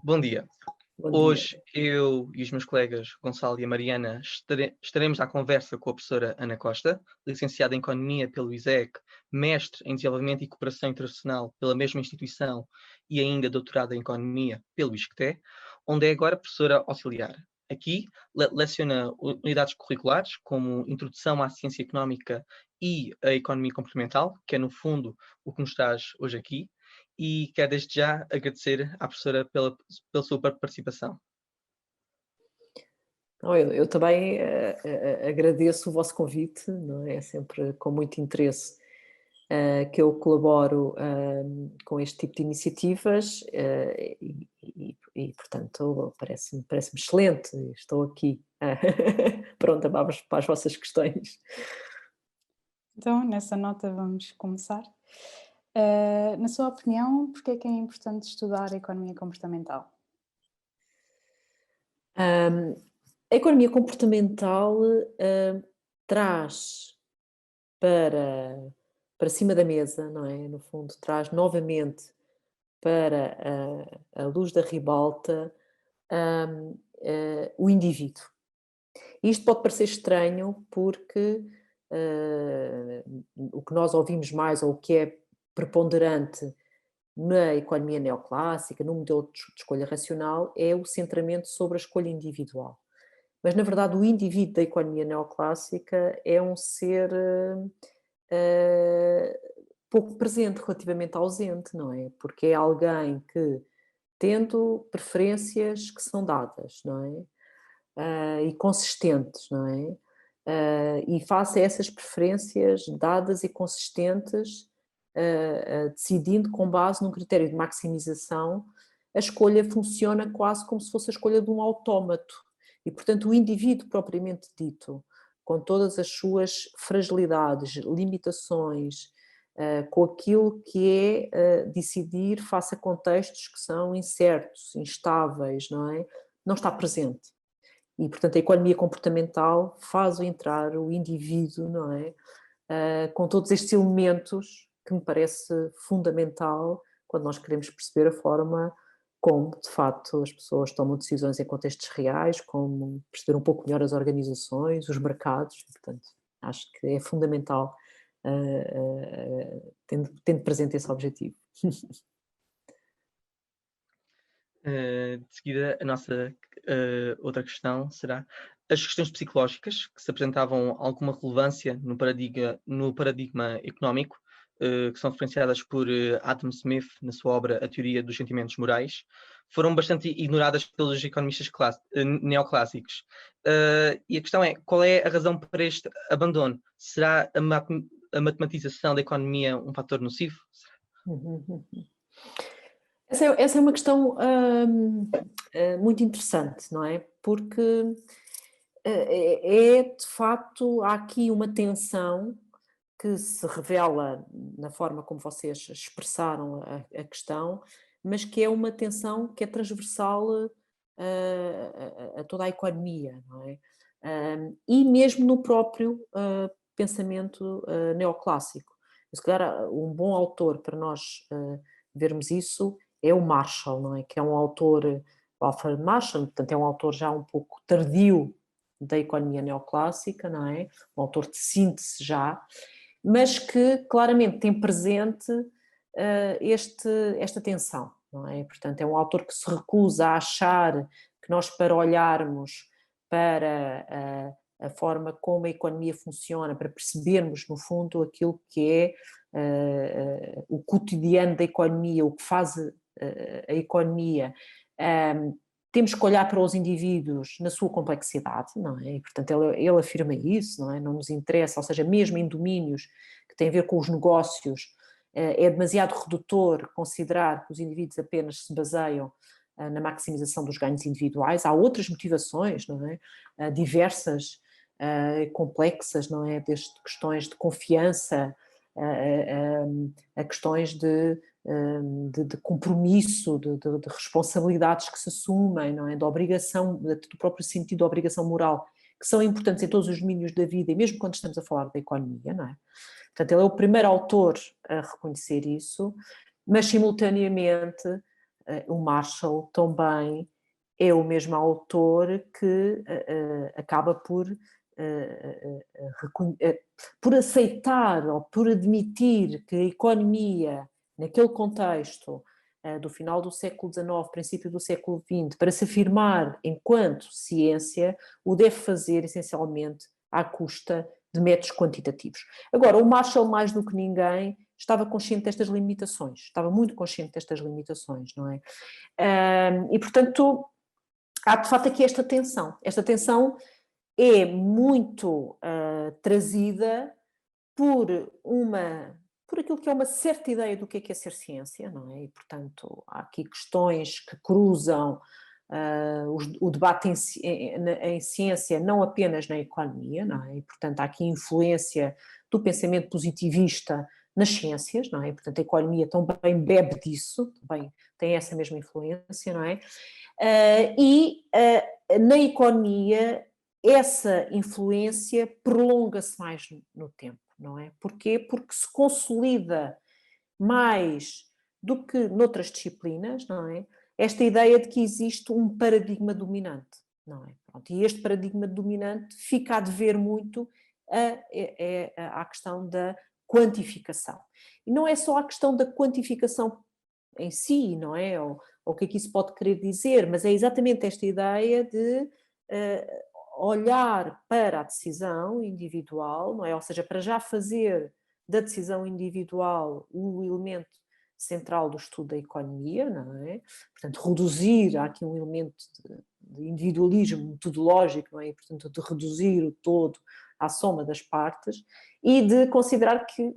Bom dia. Bom dia. Hoje eu e os meus colegas Gonçalo e a Mariana estaremos à conversa com a professora Ana Costa, licenciada em Economia pelo ISEC, mestre em Desenvolvimento e Cooperação Internacional pela mesma instituição e ainda doutorada em Economia pelo ISCTE, onde é agora professora auxiliar. Aqui leciona unidades curriculares como Introdução à Ciência Económica e a Economia Comportamental, que é no fundo o que nos traz hoje aqui, e quero desde já agradecer à professora pela sua participação. Não, eu também agradeço o vosso convite, não é? É sempre com muito interesse que eu colaboro com este tipo de iniciativas portanto, parece-me excelente. Estou aqui pronta para as vossas questões. Então, nessa nota, vamos começar. Na sua opinião, porque é que é importante estudar a economia comportamental? A economia comportamental traz para cima da mesa, não é? No fundo, traz novamente para a luz da ribalta o indivíduo. Isto pode parecer estranho porque o que nós ouvimos mais, ou o que é preponderante na economia neoclássica, no modelo de escolha racional, é o centramento sobre a escolha individual. Mas, na verdade, o indivíduo da economia neoclássica é um ser pouco presente, relativamente ausente, não é? Porque é alguém que, tendo preferências que são dadas, não é? E consistentes, não é? E face a essas preferências dadas e consistentes, decidindo com base num critério de maximização, a escolha funciona quase como se fosse a escolha de um autómato. E, portanto, o indivíduo propriamente dito, com todas as suas fragilidades, limitações, com aquilo que é decidir face a contextos que são incertos, instáveis, não é? Não está presente. E, portanto, a economia comportamental faz entrar o indivíduo, não é? Com todos estes elementos que me parece fundamental quando nós queremos perceber a forma como, de facto, as pessoas tomam decisões em contextos reais, como perceber um pouco melhor as organizações, os mercados. Portanto, acho que é fundamental tendo presente esse objetivo. De seguida, a nossa outra questão será: as questões psicológicas que se apresentavam alguma relevância no paradigma económico, que são referenciadas por Adam Smith na sua obra A Teoria dos Sentimentos Morais, foram bastante ignoradas pelos economistas neoclássicos. E a questão é: qual é a razão para este abandono? Será a matematização da economia um fator nocivo? Essa é uma questão muito interessante, não é? Porque de facto, há aqui uma tensão que se revela na forma como vocês expressaram a questão, mas que é uma tensão que é transversal a toda a economia, não é? E mesmo no próprio pensamento neoclássico. Se calhar um bom autor para nós vermos isso é o Marshall, não é? Que é um autor, o Alfred Marshall, portanto é um autor já um pouco tardio da economia neoclássica, não é? Um autor de síntese já, mas que claramente tem presente esta tensão, não é? Portanto, é um autor que se recusa a achar que nós, para olharmos para a forma como a economia funciona, para percebermos, no fundo, aquilo que é o cotidiano da economia, o que faz a economia, temos que olhar para os indivíduos na sua complexidade, não é? E, portanto, ele afirma isso, não é? Não nos interessa, ou seja, mesmo em domínios que têm a ver com os negócios, é demasiado redutor considerar que os indivíduos apenas se baseiam na maximização dos ganhos individuais. Há outras motivações, não é? Diversas, complexas, não é? Desde questões de confiança, a questões de compromisso, de responsabilidades que se assumem, não é? De obrigação, do próprio sentido de obrigação moral, que são importantes em todos os domínios da vida, e mesmo quando estamos a falar da economia, não é? Portanto, ele é o primeiro autor a reconhecer isso, mas simultaneamente o Marshall também é o mesmo autor que acaba por aceitar ou por admitir que a economia, naquele contexto do final do século XIX, princípio do século XX, para se afirmar enquanto ciência, o deve fazer essencialmente à custa de métodos quantitativos. Agora, o Marshall, mais do que ninguém, estava consciente destas limitações, estava muito consciente destas limitações, não é? E, portanto, há de facto aqui esta tensão. Esta tensão é muito trazida por aquilo que é uma certa ideia do que é ser ciência, não é? E, portanto, há aqui questões que cruzam o debate em ciência, não apenas na economia, não é? E, portanto, há aqui influência do pensamento positivista nas ciências, não é? E, portanto, a economia também bebe disso, também tem essa mesma influência, não é? Na economia, essa influência prolonga-se mais no tempo, não é? Porquê? Porque se consolida mais do que noutras disciplinas, não é? Esta ideia de que existe um paradigma dominante, não é? Pronto, e este paradigma dominante fica a dever muito à questão da quantificação. E não é só a questão da quantificação em si, não é? Ou o que é que isso pode querer dizer, mas é exatamente esta ideia de olhar para a decisão individual, não é? Ou seja, para já fazer da decisão individual o elemento central do estudo da economia, não é? Portanto, reduzir, há aqui um elemento de individualismo metodológico, não é? E, portanto, de reduzir o todo à soma das partes e de considerar que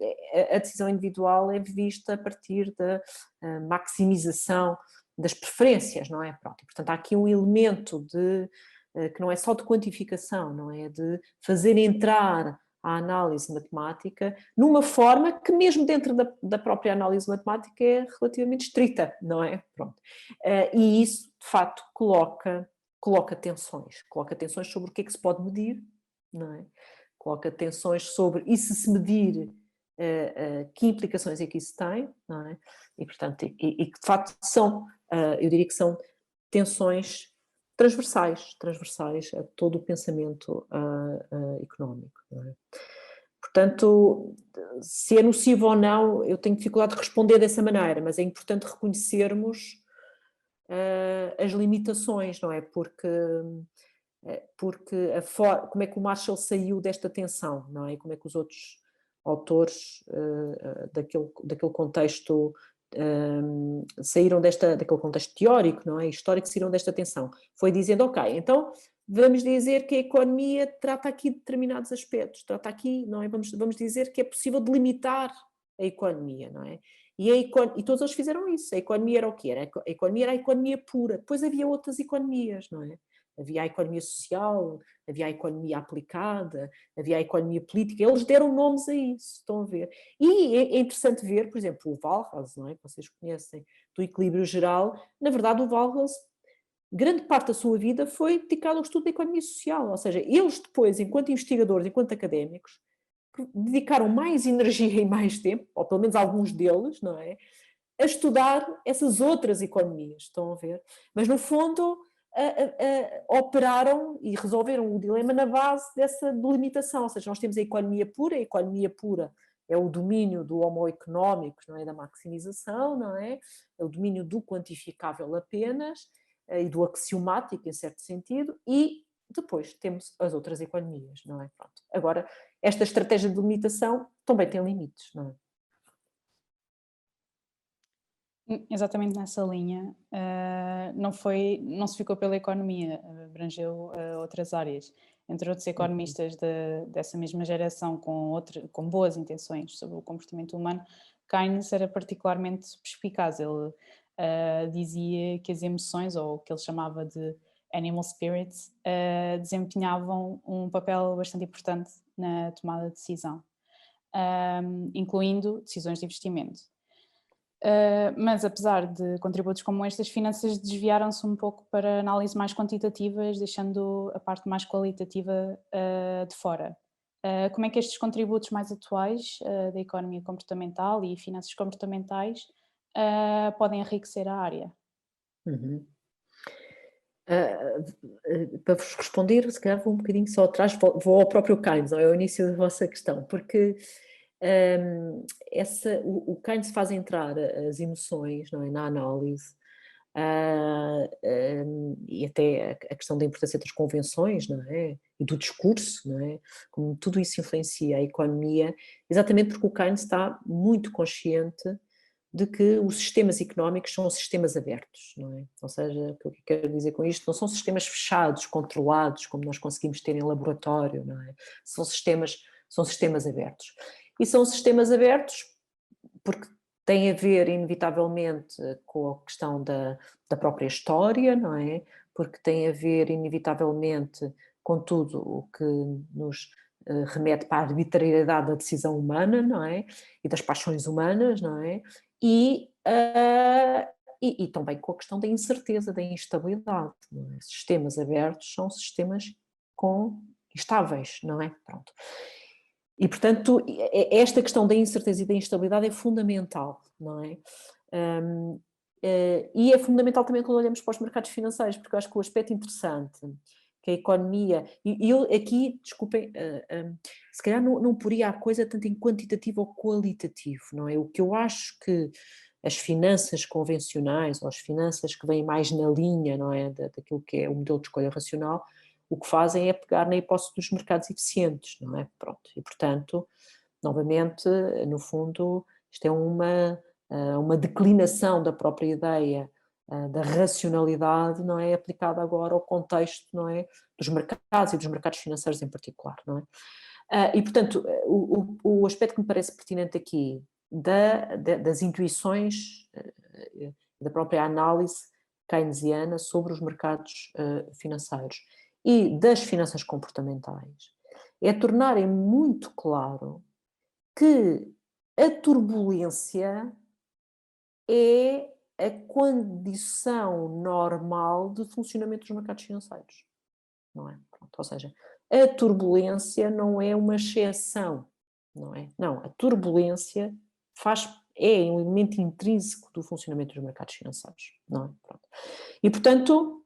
a decisão individual é vista a partir da maximização das preferências, não é? Pronto, e, portanto, há aqui um elemento que não é só de quantificação, não é? De fazer entrar a análise matemática numa forma que mesmo dentro da própria análise matemática é relativamente estrita, não é? Pronto. E isso, de facto, coloca tensões sobre o que é que se pode medir, não é? Coloca tensões sobre, e se medir, que implicações é que isso tem, não é? E, portanto, e que de facto são, eu diria que são tensões transversais a todo o pensamento económico, não é? Portanto, se é nocivo ou não, eu tenho dificuldade de responder dessa maneira, mas é importante reconhecermos as limitações, não é? Porque como é que o Marshall saiu desta tensão, não é? Como é que os outros autores daquele contexto saíram daquele contexto teórico, não é? Histórico, saíram desta tensão. Foi dizendo, ok, então vamos dizer que a economia trata aqui de determinados aspectos, trata aqui, não é? Vamos dizer que é possível delimitar a economia, não é? E todos eles fizeram isso. A economia era o quê? A economia era a economia pura. Depois havia outras economias, não é? Havia a economia social, havia a economia aplicada, havia a economia política. Eles deram nomes a isso, estão a ver? E é interessante ver, por exemplo, o Walras, não é? Que vocês conhecem, do equilíbrio geral. Na verdade, o Walras, grande parte da sua vida foi dedicada ao estudo da economia social. Ou seja, eles depois, enquanto investigadores, enquanto académicos, dedicaram mais energia e mais tempo, ou pelo menos alguns deles, não é? A estudar essas outras economias, estão a ver? Mas, no fundo, operaram e resolveram o dilema na base dessa delimitação, ou seja, nós temos a economia pura é o domínio do homo económico, não é? Da maximização, não é? É o domínio do quantificável apenas e do axiomático, em certo sentido, e depois temos as outras economias, não é? Pronto. Agora, esta estratégia de delimitação também tem limites, não é? Exatamente nessa linha, não se ficou pela economia, abrangeu outras áreas. Entre outros economistas dessa mesma geração com boas intenções sobre o comportamento humano, Keynes era particularmente perspicaz. Ele dizia que as emoções, ou o que ele chamava de animal spirits, desempenhavam um papel bastante importante na tomada de decisão, incluindo decisões de investimento. Mas apesar de contributos como estes, as finanças desviaram-se um pouco para análises mais quantitativas, deixando a parte mais qualitativa de fora. Como é que estes contributos mais atuais da economia comportamental e finanças comportamentais podem enriquecer a área? Uhum. Para vos responder, se calhar vou um bocadinho só atrás, vou ao próprio Keynes, ao início da vossa questão, porque o Keynes faz entrar as emoções, não é, na análise, e até a questão da importância das convenções, não é, e do discurso, não é, como tudo isso influencia a economia, exatamente porque o Keynes está muito consciente de que os sistemas económicos são sistemas abertos, não é? Ou seja, o que eu quero dizer com isto, não são sistemas fechados, controlados, como nós conseguimos ter em laboratório, não é? São sistemas abertos. E são sistemas abertos porque têm a ver, inevitavelmente, com a questão da própria história, não é? Porque têm a ver, inevitavelmente, com tudo o que nos remete para a arbitrariedade da decisão humana, não é? E das paixões humanas, não é? E também com a questão da incerteza, da instabilidade. Não é? Sistemas abertos são sistemas estáveis, não é? Pronto. E, portanto, esta questão da incerteza e da instabilidade é fundamental, não é? E é fundamental também quando olhamos para os mercados financeiros, porque eu acho que o aspecto interessante que a economia... E eu aqui, desculpem, se calhar não poria a coisa tanto em quantitativo ou qualitativo, não é? O que eu acho que as finanças convencionais, ou as finanças que vêm mais na linha, não é, daquilo que é o modelo de escolha racional, o que fazem é pegar na hipótese dos mercados eficientes, não é? Pronto. E, portanto, novamente, no fundo, isto é uma declinação da própria ideia da racionalidade, não é? Aplicada agora ao contexto, não é? Dos mercados e dos mercados financeiros em particular, não é? E, portanto, o aspecto que me parece pertinente aqui das intuições da própria análise keynesiana sobre os mercados financeiros e das finanças comportamentais é tornarem muito claro que a turbulência é a condição normal de funcionamento dos mercados financeiros, não é? Pronto, ou seja, a turbulência não é uma exceção, não é? Não, a turbulência é um elemento intrínseco do funcionamento dos mercados financeiros, não é? Pronto. E, portanto,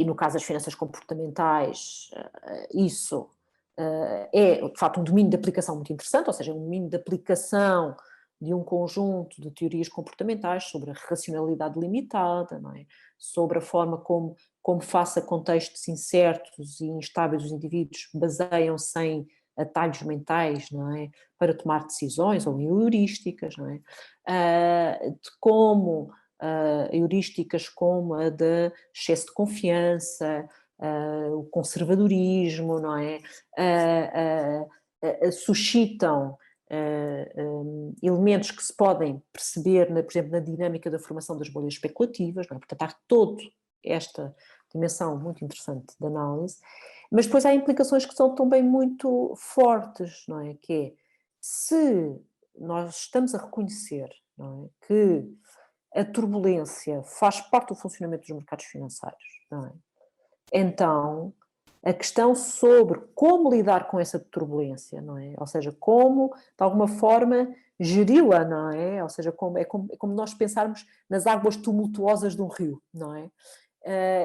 no caso das finanças comportamentais, isso é, de facto, um domínio de aplicação muito interessante, ou seja, um domínio de aplicação de um conjunto de teorias comportamentais sobre a racionalidade limitada, não é? Sobre a forma como face a contextos incertos e instáveis os indivíduos baseiam-se em atalhos mentais, não é? Para tomar decisões ou em heurísticas, não é? De como heurísticas como a de excesso de confiança, o conservadorismo, não é? Suscitam elementos que se podem perceber, por exemplo, na dinâmica da formação das bolhas especulativas, não é? Portanto, há toda esta dimensão muito interessante de análise, mas depois há implicações que são também muito fortes, não é? Que é, se nós estamos a reconhecer, não é, que a turbulência faz parte do funcionamento dos mercados financeiros, não é? Então, a questão sobre como lidar com essa turbulência, não é? Ou seja, como, de alguma forma, geri-la, não é? Ou seja, é como nós pensarmos nas águas tumultuosas de um rio, não é?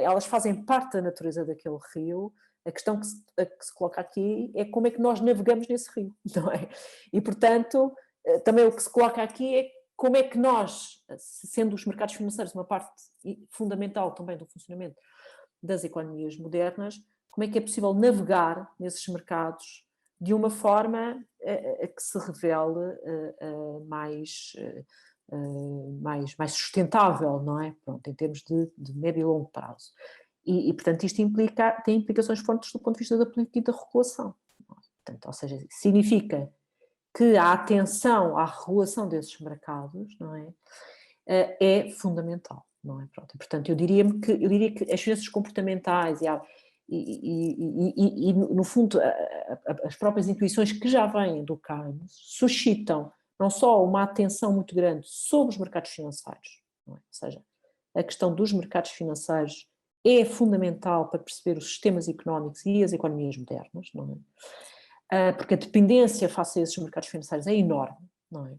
Elas fazem parte da natureza daquele rio. A questão que se coloca aqui é como é que nós navegamos nesse rio, não é? E, portanto, também o que se coloca aqui é como é que nós, sendo os mercados financeiros uma parte fundamental também do funcionamento das economias modernas, como é que é possível navegar nesses mercados de uma forma que se revele mais sustentável, não é? Pronto, em termos de médio e longo prazo. E portanto, isto tem implicações fortes do ponto de vista da política e da regulação. Portanto, ou seja, significa que a atenção à regulação desses mercados, não é? É fundamental, não é? Pronto, portanto, eu diria que as finanças comportamentais e no fundo, as próprias intuições que já vêm do Keynes suscitam não só uma atenção muito grande sobre os mercados financeiros, não é? Ou seja, a questão dos mercados financeiros é fundamental para perceber os sistemas económicos e as economias modernas, não é? Porque a dependência face a esses mercados financeiros é enorme, não é?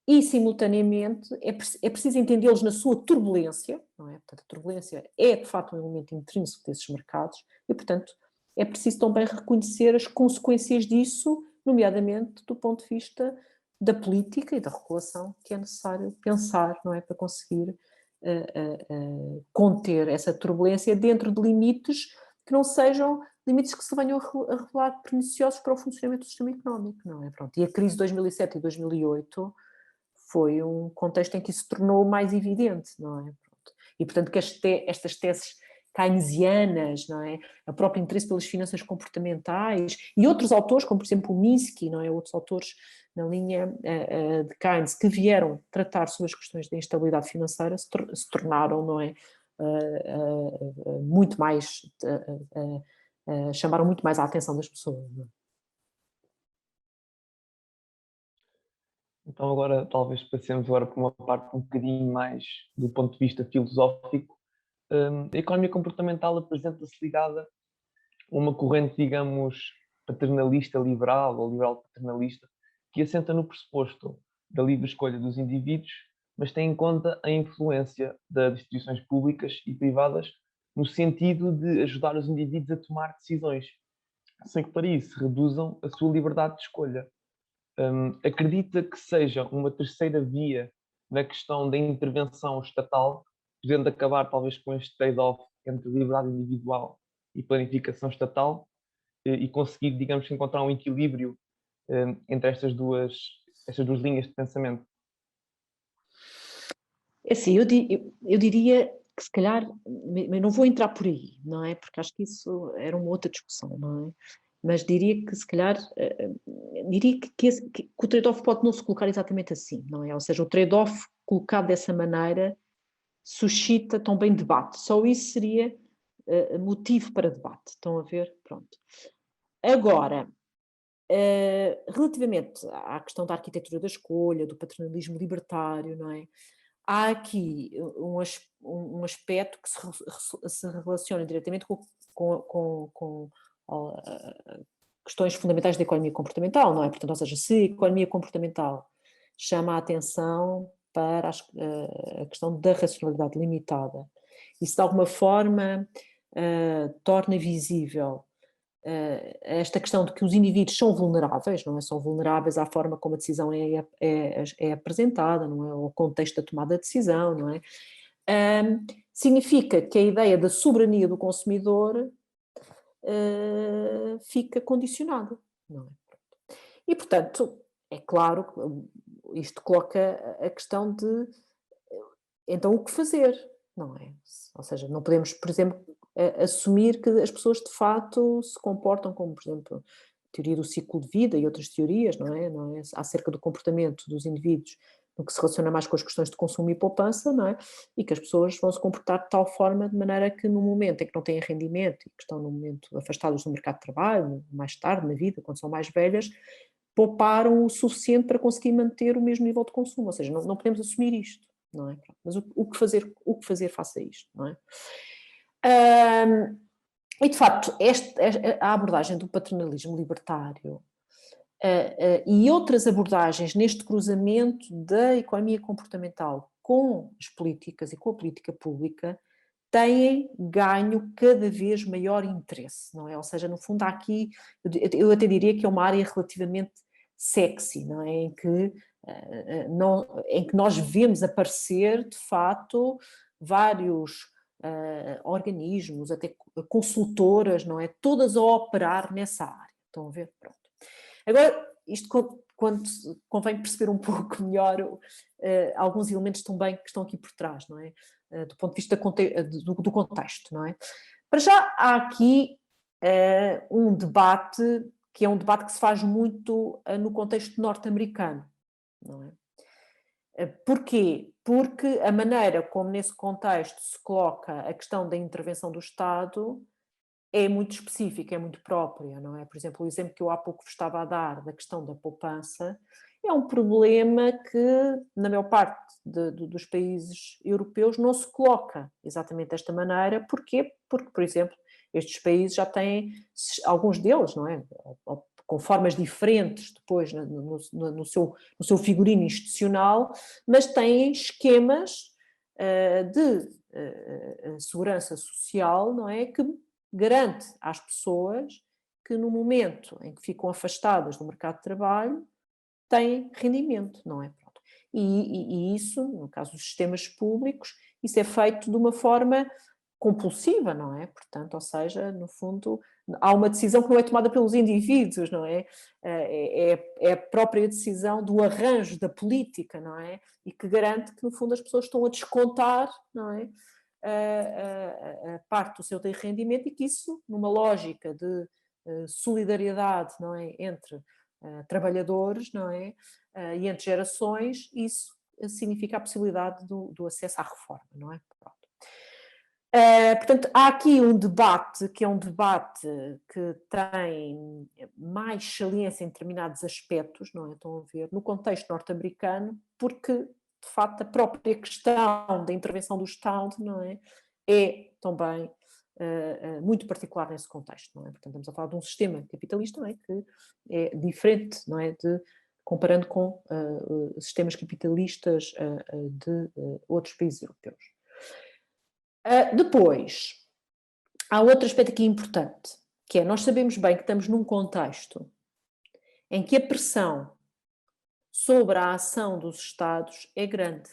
e, simultaneamente, é preciso entendê-los na sua turbulência, não é? Portanto, a turbulência é, de facto, um elemento intrínseco desses mercados e, portanto, é preciso também reconhecer as consequências disso, nomeadamente do ponto de vista da política e da regulação que é necessário pensar, não é? Para conseguir conter essa turbulência dentro de limites que não sejam limites que se venham a revelar perniciosos para o funcionamento do sistema económico, não é? Pronto. E a crise de 2007 e 2008 foi um contexto em que isso se tornou mais evidente, não é? Pronto. E, portanto, que estas teses keynesianas, não é? O próprio interesse pelas finanças comportamentais e outros autores, como por exemplo o Minsky, não é? Outros autores na linha de Keynes, que vieram tratar sobre as questões da instabilidade financeira, se tornaram, não é? Muito mais, chamaram muito mais a atenção das pessoas. Não é? Então agora talvez passemos agora para uma parte um bocadinho mais do ponto de vista filosófico. A economia comportamental apresenta-se ligada a uma corrente, digamos, paternalista liberal ou liberal paternalista, que assenta no pressuposto da livre escolha dos indivíduos, mas tem em conta a influência das instituições públicas e privadas no sentido de ajudar os indivíduos a tomar decisões, sem que para isso reduzam a sua liberdade de escolha. Acredita que seja uma terceira via na questão da intervenção estatal, podendo acabar talvez com este trade-off entre liberdade individual e planificação estatal e conseguir, digamos, encontrar um equilíbrio entre estas duas linhas de pensamento? É assim, eu diria que se calhar, mas não vou entrar por aí, não é? Porque acho que isso era uma outra discussão, não é? Mas diria que se calhar, diria que o trade-off pode não se colocar exatamente assim, não é? Ou seja, o trade-off colocado dessa maneira suscita também debate, só isso seria motivo para debate, estão a ver? Pronto. Agora, relativamente à questão da arquitetura da escolha, do paternalismo libertário, não é? Há aqui um aspecto que se relaciona diretamente com questões fundamentais da economia comportamental, não é? Portanto, ou seja, se a economia comportamental chama a atenção para a questão da racionalidade limitada, isso de alguma forma torna visível esta questão de que os indivíduos são vulneráveis, não é? São vulneráveis à forma como a decisão é apresentada, não é? Ao contexto da tomada de decisão, não é? Significa que a ideia da soberania do consumidor fica condicionada, não é? E, portanto, é claro que isto coloca a questão de então o que fazer, não é? Ou seja, não podemos, por exemplo, assumir que as pessoas de facto se comportam como, por exemplo, a teoria do ciclo de vida e outras teorias, não é? Acerca do comportamento dos indivíduos no que se relaciona mais com as questões de consumo e poupança, não é? E que as pessoas vão se comportar de tal forma, de maneira que no momento em que não têm rendimento e que estão no momento afastados do mercado de trabalho, mais tarde na vida, quando são mais velhas, pouparam o suficiente para conseguir manter o mesmo nível de consumo, ou seja, não podemos assumir isto, não é? Mas o que fazer face a isto, não é? E de facto, a abordagem do paternalismo libertário e outras abordagens neste cruzamento da economia comportamental com as políticas e com a política pública têm ganho cada vez maior interesse, não é? Ou seja, no fundo há aqui, eu até diria que é uma área relativamente sexy, não é? Em que nós vemos aparecer, de facto, vários organismos, até consultoras, não é? Todas a operar nessa área. Estão a ver? Pronto. Agora, isto quando convém perceber um pouco melhor alguns elementos também que estão aqui por trás, não é? Do ponto de vista do contexto, não é? Para já há aqui um debate que é um debate que se faz muito no contexto norte-americano, não é? Porquê? Porque a maneira como nesse contexto se coloca a questão da intervenção do Estado é muito específica, é muito própria, não é? Por exemplo, o exemplo que eu há pouco vos estava a dar da questão da poupança é um problema que, na maior parte dos países europeus, não se coloca exatamente desta maneira. Porquê? Porque, por exemplo, estes países já têm, alguns deles, não é? com formas diferentes depois no seu figurino institucional, mas têm esquemas de segurança social, não é? Que garante às pessoas que no momento em que ficam afastadas do mercado de trabalho têm rendimento, não é? Pronto. E isso, no caso dos sistemas públicos, isso é feito de uma forma compulsiva, não é? Portanto, ou seja, no fundo, há uma decisão que não é tomada pelos indivíduos, não é? É a própria decisão do arranjo da política, não é? E que garante que, no fundo, as pessoas estão a descontar, não é? A parte do seu rendimento, e que isso, numa lógica de solidariedade, não é? Entre trabalhadores, não é? E entre gerações, isso significa a possibilidade do acesso à reforma, não é? Pronto. Portanto, há aqui um debate que é um debate que tem mais saliência em determinados aspectos, não é? Estão a ver, no contexto norte-americano, porque, de facto, a própria questão da intervenção do Estado, não é? É também muito particular nesse contexto, não é? Portanto, estamos a falar de um sistema capitalista, não é? Que é diferente, não é? Comparando com sistemas capitalistas de outros países europeus. Depois, há outro aspecto aqui importante, que é, nós sabemos bem que estamos num contexto em que a pressão sobre a ação dos Estados é grande,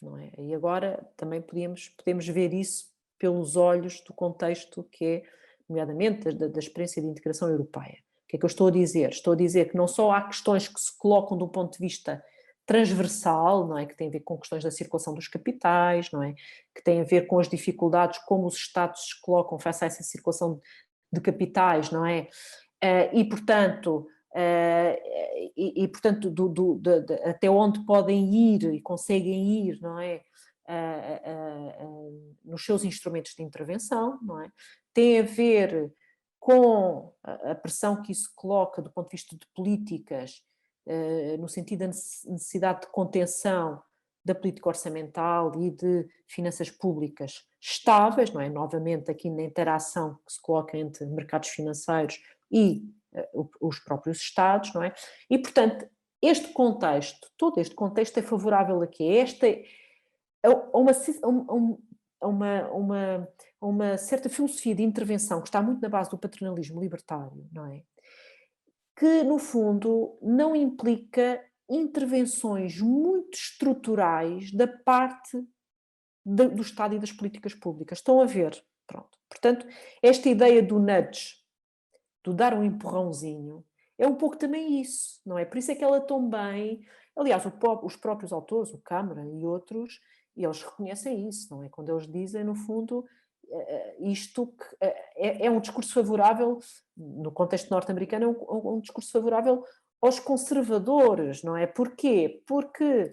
não é? E agora também podemos ver isso pelos olhos do contexto que é, nomeadamente, da experiência de integração europeia. O que é que eu estou a dizer? Estou a dizer que não só há questões que se colocam do ponto de vista transversal, não é? Que tem a ver com questões da circulação dos capitais, não é? Que tem a ver com as dificuldades como os Estados se colocam face a essa circulação de capitais, não é? E portanto, até onde podem ir e conseguem ir, não é? Nos seus instrumentos de intervenção, não é? Tem a ver com a pressão que isso coloca do ponto de vista de políticas, no sentido da necessidade de contenção da política orçamental e de finanças públicas estáveis, não é? Novamente aqui na interação que se coloca entre mercados financeiros e os próprios Estados, não é? E, portanto, todo este contexto é favorável a quê? Uma certa filosofia de intervenção que está muito na base do paternalismo libertário, não é? Que, no fundo, não implica intervenções muito estruturais da parte do Estado e das políticas públicas. Estão a ver? Pronto. Portanto, esta ideia do nudge, do dar um empurrãozinho, é um pouco também isso, não é? Por isso é que ela também... Aliás, os próprios autores, o Cameron e outros, eles reconhecem isso, não é? Quando eles dizem, no fundo... isto é um discurso favorável, no contexto norte-americano, é um discurso favorável aos conservadores, não é? Porquê? Porque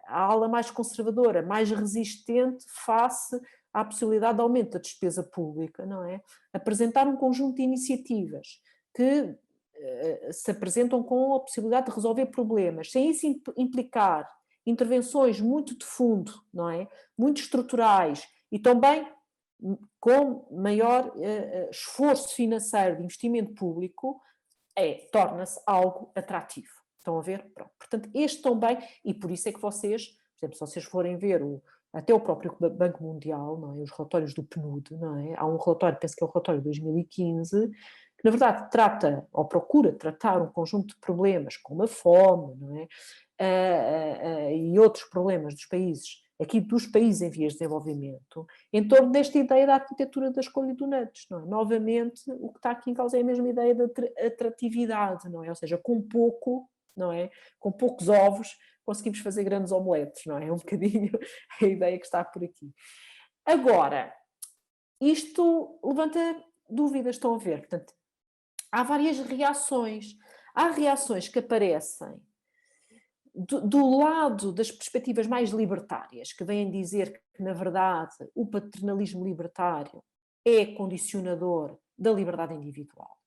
a ala mais conservadora, mais resistente face à possibilidade de aumento da despesa pública, não é? Apresentar um conjunto de iniciativas que se apresentam com a possibilidade de resolver problemas, sem isso implicar intervenções muito de fundo, não é? Muito estruturais e também com maior esforço financeiro de investimento público, torna-se algo atrativo. Estão a ver? Pronto. Portanto, este também, e por isso é que vocês, por exemplo, se vocês forem ver até o próprio Banco Mundial, não é? Os relatórios do PNUD, não é? Há um relatório, penso que é o relatório de 2015, que na verdade trata, ou procura tratar um conjunto de problemas, como a fome, não é? E outros problemas dos países em vias de desenvolvimento, em torno desta ideia da arquitetura da escolha do nudge, não é? Novamente, o que está aqui em causa é a mesma ideia da atratividade, não é? Ou seja, com pouco, não é? Com poucos ovos, conseguimos fazer grandes omeletes, não é? É um bocadinho a ideia que está por aqui. Agora, isto levanta dúvidas, estão a ver? Portanto, há várias reações. Há reações que aparecem do lado das perspectivas mais libertárias, que vêm dizer que, na verdade, o paternalismo libertário é condicionador da liberdade individual.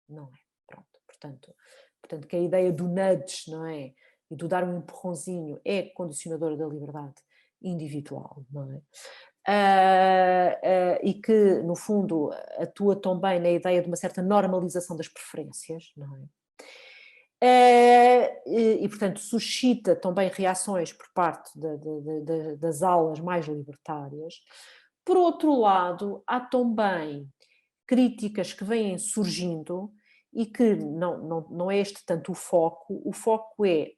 Não é? Pronto. Portanto, que a ideia do nudge, não é? E do dar um empurrãozinho é condicionadora da liberdade individual, não é? E que, no fundo, atua também na ideia de uma certa normalização das preferências, não é? E, portanto, suscita também reações por parte das alas mais libertárias. Por outro lado, há também críticas que vêm surgindo e que não é este tanto o foco é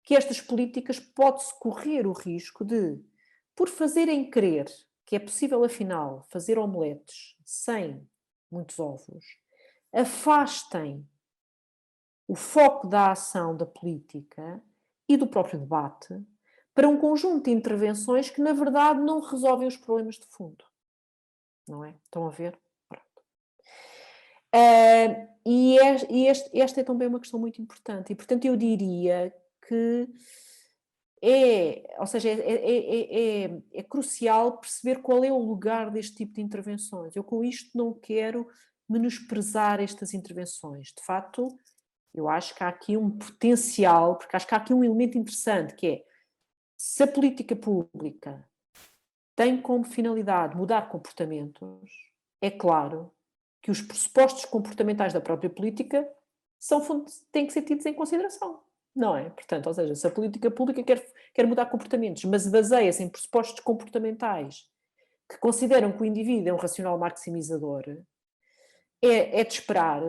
que estas políticas pode-se correr o risco de, por fazerem crer que é possível, afinal, fazer omeletes sem muitos ovos, afastem o foco da ação da política e do próprio debate para um conjunto de intervenções que, na verdade, não resolvem os problemas de fundo. Não é? Estão a ver? Esta é também uma questão muito importante. E, portanto, eu diria que é crucial perceber qual é o lugar deste tipo de intervenções. Eu, com isto, não quero menosprezar estas intervenções. De facto, eu acho que há aqui um potencial, porque acho que há aqui um elemento interessante, que é, se a política pública tem como finalidade mudar comportamentos, é claro que os pressupostos comportamentais da própria política têm que ser tidos em consideração, não é? Portanto, ou seja, se a política pública quer mudar comportamentos, mas baseia-se em pressupostos comportamentais que consideram que o indivíduo é um racional maximizador, é de esperar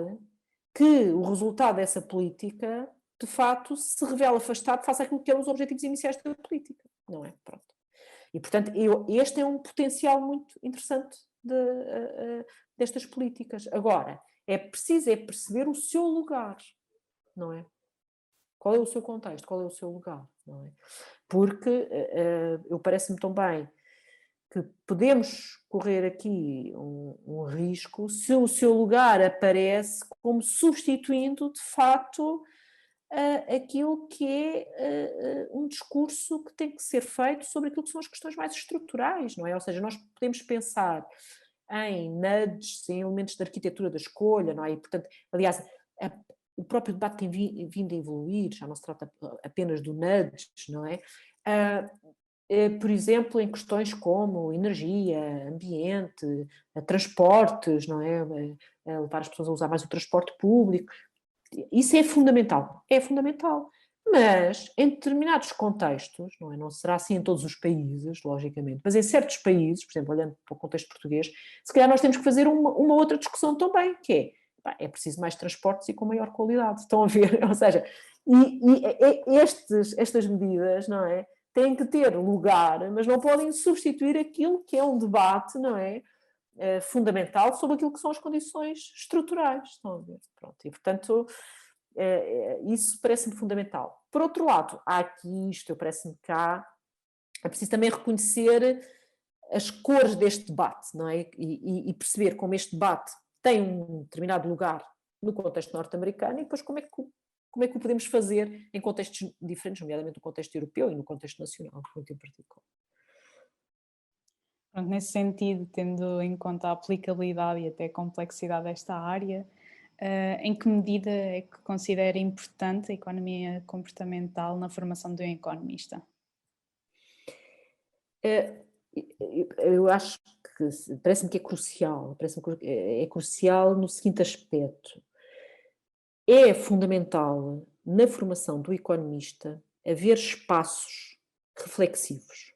que o resultado dessa política, de facto, se revela afastado face àquilo que eram os objetivos iniciais da política, não é? Pronto. E, portanto, este é um potencial muito interessante destas políticas. Agora, é preciso perceber o seu lugar, não é? Qual é o seu contexto, qual é o seu lugar, não é? Porque eu parece-me também que podemos correr aqui um risco se o seu lugar aparece como substituindo, de facto, aquilo que é um discurso que tem que ser feito sobre aquilo que são as questões mais estruturais, não é? Ou seja, nós podemos pensar em nudges, em elementos de arquitetura da escolha, não é? E, portanto, aliás, o próprio debate tem vindo a evoluir, já não se trata apenas do nudges, não é? Por exemplo, em questões como energia, ambiente, transportes, não é? Levar as pessoas a usar mais o transporte público. Isso é fundamental, mas em determinados contextos, não é? Não será assim em todos os países, logicamente, mas em certos países, por exemplo, olhando para o contexto português, se calhar nós temos que fazer uma outra discussão também, que é preciso mais transportes e com maior qualidade, estão a ver? Ou seja, estas medidas, não é? Têm que ter lugar, mas não podem substituir aquilo que é um debate, não é? Fundamental sobre aquilo que são as condições estruturais, estão a ver? Pronto, e portanto isso parece-me fundamental. Por outro lado, há aqui isto, parece-me cá, é preciso também reconhecer as cores deste debate, não é? E perceber como este debate tem um determinado lugar no contexto norte-americano e depois como é que o podemos fazer em contextos diferentes, nomeadamente no contexto europeu e no contexto nacional, muito em particular. Pronto, nesse sentido, tendo em conta a aplicabilidade e até a complexidade desta área, em que medida é que considera importante a economia comportamental na formação de um economista? Eu acho que parece-me que é crucial, é crucial no seguinte aspecto. É fundamental na formação do economista haver espaços reflexivos.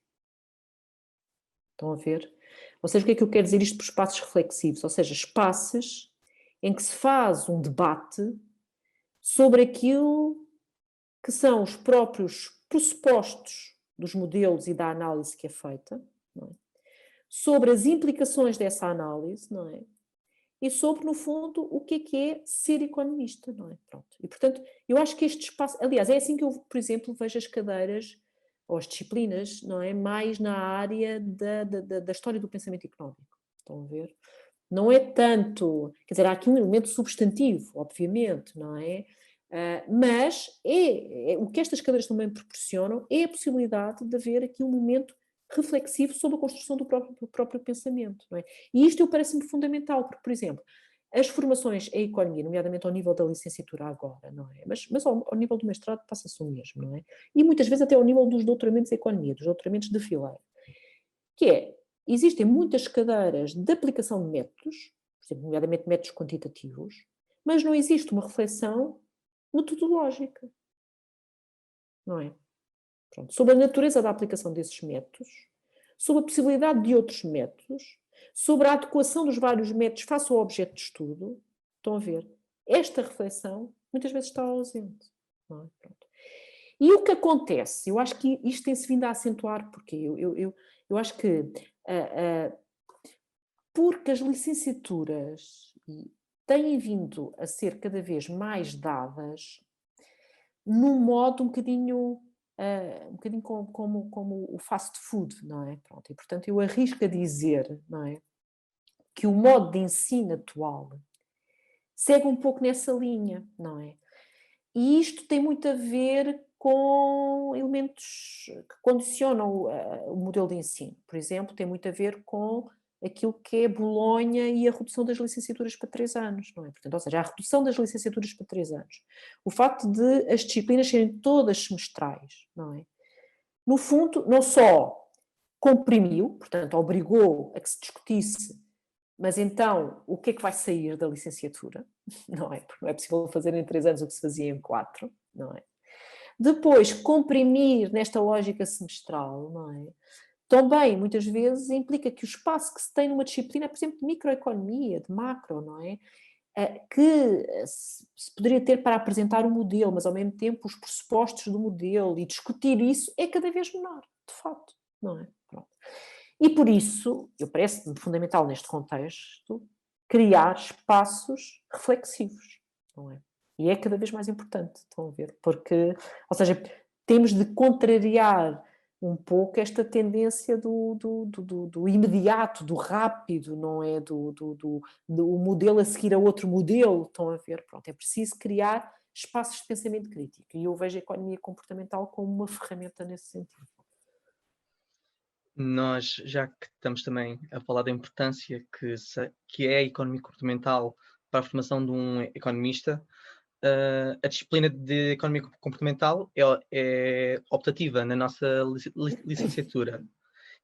Estão a ver? Ou seja, o que é que eu quero dizer isto por espaços reflexivos? Ou seja, espaços em que se faz um debate sobre aquilo que são os próprios pressupostos dos modelos e da análise que é feita, não é? Sobre as implicações dessa análise, não é? E sobre, no fundo, o que é ser economista, não é? Pronto. E, portanto, eu acho que este espaço... Aliás, é assim que eu, por exemplo, vejo as cadeiras ou as disciplinas, não é? Mais na área da história do pensamento económico. Estão a ver? Não é tanto... Quer dizer, há aqui um elemento substantivo, obviamente, não é? Mas o que estas cadeiras também proporcionam é a possibilidade de haver aqui um momento reflexivo sobre a construção do próprio pensamento, não é? E isto parece-me fundamental, porque, por exemplo, as formações em economia, nomeadamente ao nível da licenciatura agora, não é? Mas ao nível do mestrado passa-se o mesmo, não é? E muitas vezes até ao nível dos doutoramentos em economia, dos doutoramentos de fileira, existem muitas cadeiras de aplicação de métodos, por exemplo, nomeadamente métodos quantitativos, mas não existe uma reflexão metodológica, não é? Pronto. Sobre a natureza da aplicação desses métodos, sobre a possibilidade de outros métodos, sobre a adequação dos vários métodos face ao objeto de estudo. Estão a ver? Esta reflexão muitas vezes está ausente. Não é? Pronto. E o que acontece? Eu acho que isto tem-se vindo a acentuar, porque eu acho que porque as licenciaturas têm vindo a ser cada vez mais dadas num modo um bocadinho como o fast food, não é? Pronto, e portanto eu arrisco a dizer, não é, que o modo de ensino atual segue um pouco nessa linha, não é? E isto tem muito a ver com elementos que condicionam o modelo de ensino. Por exemplo, tem muito a ver com aquilo que é Bolonha e a redução das licenciaturas para 3 anos, não é? Portanto, ou seja, a redução das licenciaturas para 3 anos. O facto de as disciplinas serem todas semestrais, não é? No fundo, não só comprimiu, portanto, obrigou a que se discutisse, mas então, o que é que vai sair da licenciatura? Não é? Porque não é possível fazer em 3 anos o que se fazia em 4, não é? Depois, comprimir nesta lógica semestral, não é? Também, muitas vezes, implica que o espaço que se tem numa disciplina, por exemplo, de microeconomia, de macro, não é? Que se poderia ter para apresentar o modelo, mas ao mesmo tempo os pressupostos do modelo e discutir isso é cada vez menor, de facto, não é? Pronto. E por isso, eu parece-me fundamental neste contexto criar espaços reflexivos, não é? E é cada vez mais importante, estão a ver? Porque, ou seja, temos de contrariar um pouco esta tendência do imediato, do rápido, não é? Do modelo a seguir a outro modelo, estão a ver? Pronto, é preciso criar espaços de pensamento crítico. E eu vejo a economia comportamental como uma ferramenta nesse sentido. Nós, já que estamos também a falar da importância que é a economia comportamental para a formação de um economista, a disciplina de economia comportamental é optativa na nossa licenciatura.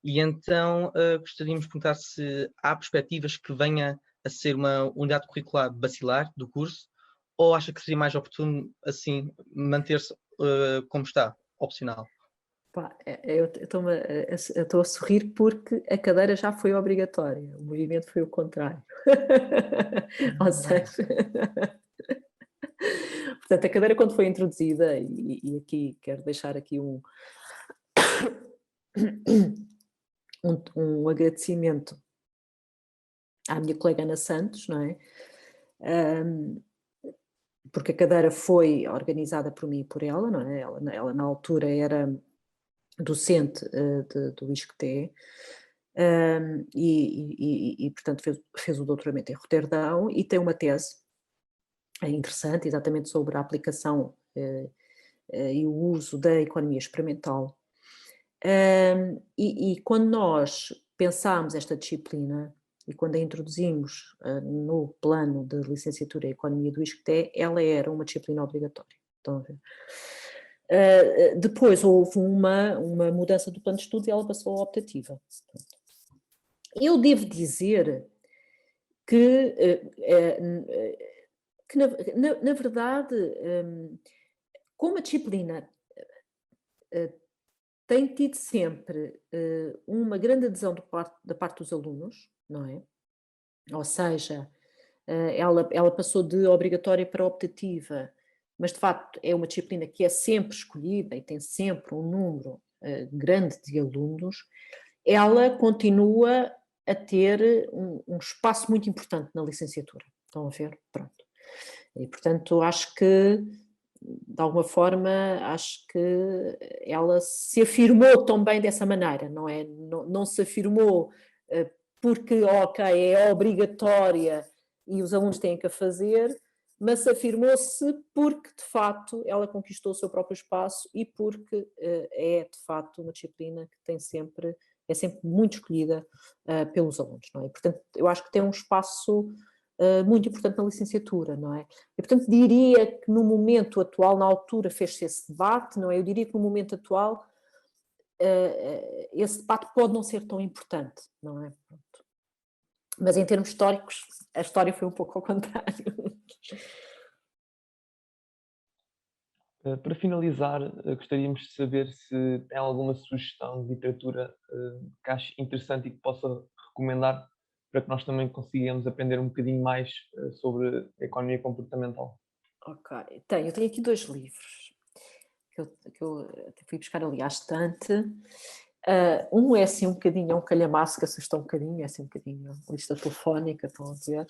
E então gostaríamos de perguntar se há perspectivas que venha a ser uma unidade curricular basilar do curso, ou acha que seria mais oportuno, assim, manter-se como está, opcional? Pá, eu estou a sorrir porque a cadeira já foi obrigatória, o movimento foi o contrário. Ou seja, portanto, a cadeira quando foi introduzida, e aqui quero deixar aqui um agradecimento à minha colega Ana Santos, não é? Porque a cadeira foi organizada por mim e por ela, não é? Ela na altura era docente do ISCTE, e portanto fez o doutoramento em Roterdão e tem uma tese interessante exatamente sobre a aplicação e o uso da economia experimental. E quando nós pensámos esta disciplina e quando a introduzimos no plano de licenciatura em Economia do ISCTE, ela era uma disciplina obrigatória. Estão a ver? Depois houve uma mudança do plano de estudo e ela passou a optativa. Eu devo dizer que na verdade, como a disciplina tem tido sempre uma grande adesão da parte dos alunos, não é? Ou seja, ela passou de obrigatória para optativa, mas de facto é uma disciplina que é sempre escolhida e tem sempre um número grande de alunos, ela continua a ter um espaço muito importante na licenciatura. Estão a ver? Pronto. E portanto acho que, de alguma forma, acho que ela se afirmou também dessa maneira, não é? Não se afirmou porque, ok, é obrigatória e os alunos têm que a fazer, mas afirmou-se porque, de facto, ela conquistou o seu próprio espaço e porque é, de facto, uma disciplina que é sempre muito escolhida pelos alunos, não é? E, portanto, eu acho que tem um espaço muito importante na licenciatura, não é? E, portanto, diria que no momento atual, na altura fez-se esse debate, não é? Eu diria que no momento atual esse debate pode não ser tão importante, não é? Pronto. Mas em termos históricos, a história foi um pouco ao contrário. Para finalizar, gostaríamos de saber se tem alguma sugestão de literatura que ache interessante e que possa recomendar para que nós também consigamos aprender um bocadinho mais sobre a economia comportamental. Ok, eu tenho aqui 2 livros que eu até fui buscar ali à estante. Um é assim um bocadinho, é um calhamaço que assusta um bocadinho, é assim um bocadinho lista telefónica, estão a ver?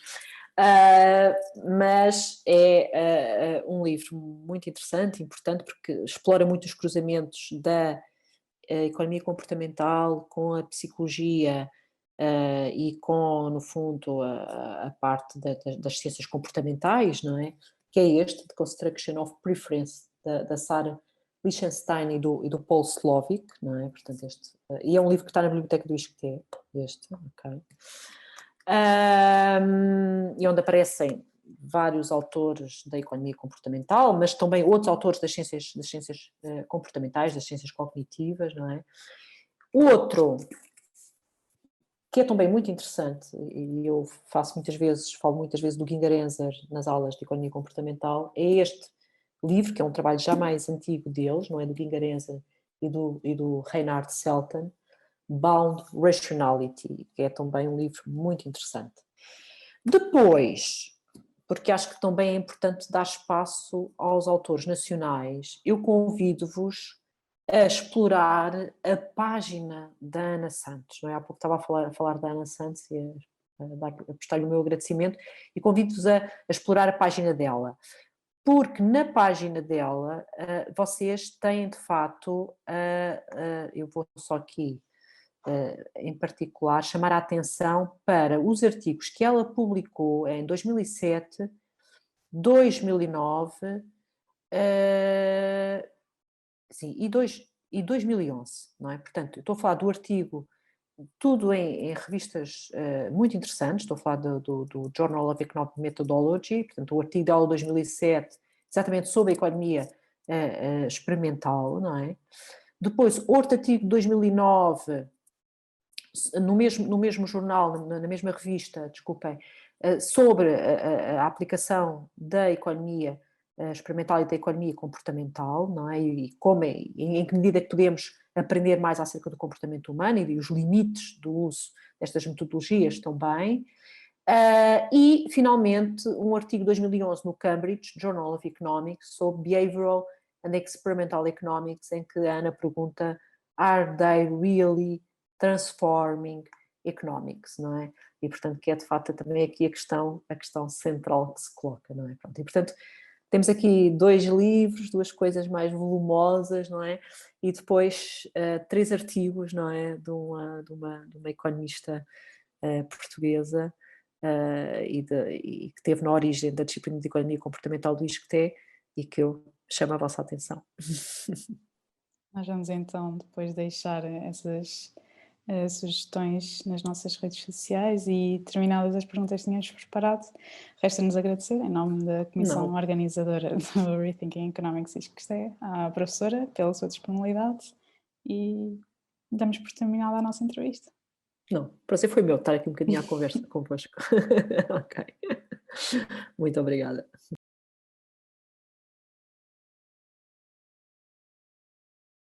Mas é um livro muito interessante, importante, porque explora muito os cruzamentos da economia comportamental com a psicologia e com, no fundo, a parte das ciências comportamentais, não é? Que é este, The Construction of Preference, da Sarah Lichtenstein e do Paul Slovic, não é? Portanto, e é um livro que está na biblioteca do ISCTE, ok. E onde aparecem vários autores da economia comportamental, mas também outros autores das ciências comportamentais, das ciências cognitivas, não é? O outro, que é também muito interessante, e eu falo muitas vezes do Gingerenzer nas aulas de economia comportamental, é este livro, que é um trabalho já mais antigo deles, não é? Do Gingerenzer e do Reinhard Selten, Bound Rationality, que é também um livro muito interessante. Depois, porque acho que também é importante dar espaço aos autores nacionais, eu convido-vos a explorar a página da Ana Santos. Não é? Há pouco estava a falar da Ana Santos e a prestar-lhe o meu agradecimento, e convido-vos a explorar a página dela. Porque na página dela vocês têm de facto, eu vou só aqui em particular chamar a atenção para os artigos que ela publicou em 2007, 2009 sim, e 2011, não é? Portanto, eu estou a falar do artigo, tudo em revistas muito interessantes, estou a falar do Journal of Economic Methodology, portanto, o artigo dela de 2007, exatamente sobre a economia experimental, não é? Depois, outro artigo de 2009, no mesmo jornal, na mesma revista, desculpem, sobre a aplicação da economia experimental e da economia comportamental, não é? E como em que medida é que podemos aprender mais acerca do comportamento humano e os limites do uso destas metodologias também. E, finalmente, um artigo de 2011 no Cambridge Journal of Economics sobre Behavioral and Experimental Economics, em que a Ana pergunta: Are they really transforming economics, não é? E, portanto, que é de facto também aqui a questão central que se coloca, não é? Pronto, e, portanto, temos aqui 2 livros, 2 coisas mais volumosas, não é? E depois 3 artigos, não é? De uma economista portuguesa e que teve na origem da disciplina de economia comportamental do ISCTE e que eu chamo a vossa atenção. Nós vamos então depois deixar essas sugestões nas nossas redes sociais, e terminadas as perguntas que tínhamos preparado, resta-nos agradecer em nome da comissão organizadora do Rethinking Economics ISCTE à professora pela sua disponibilidade, e damos por terminada a nossa entrevista. Não, o prazer foi meu estar aqui um bocadinho à conversa convosco. Ok. Muito obrigada.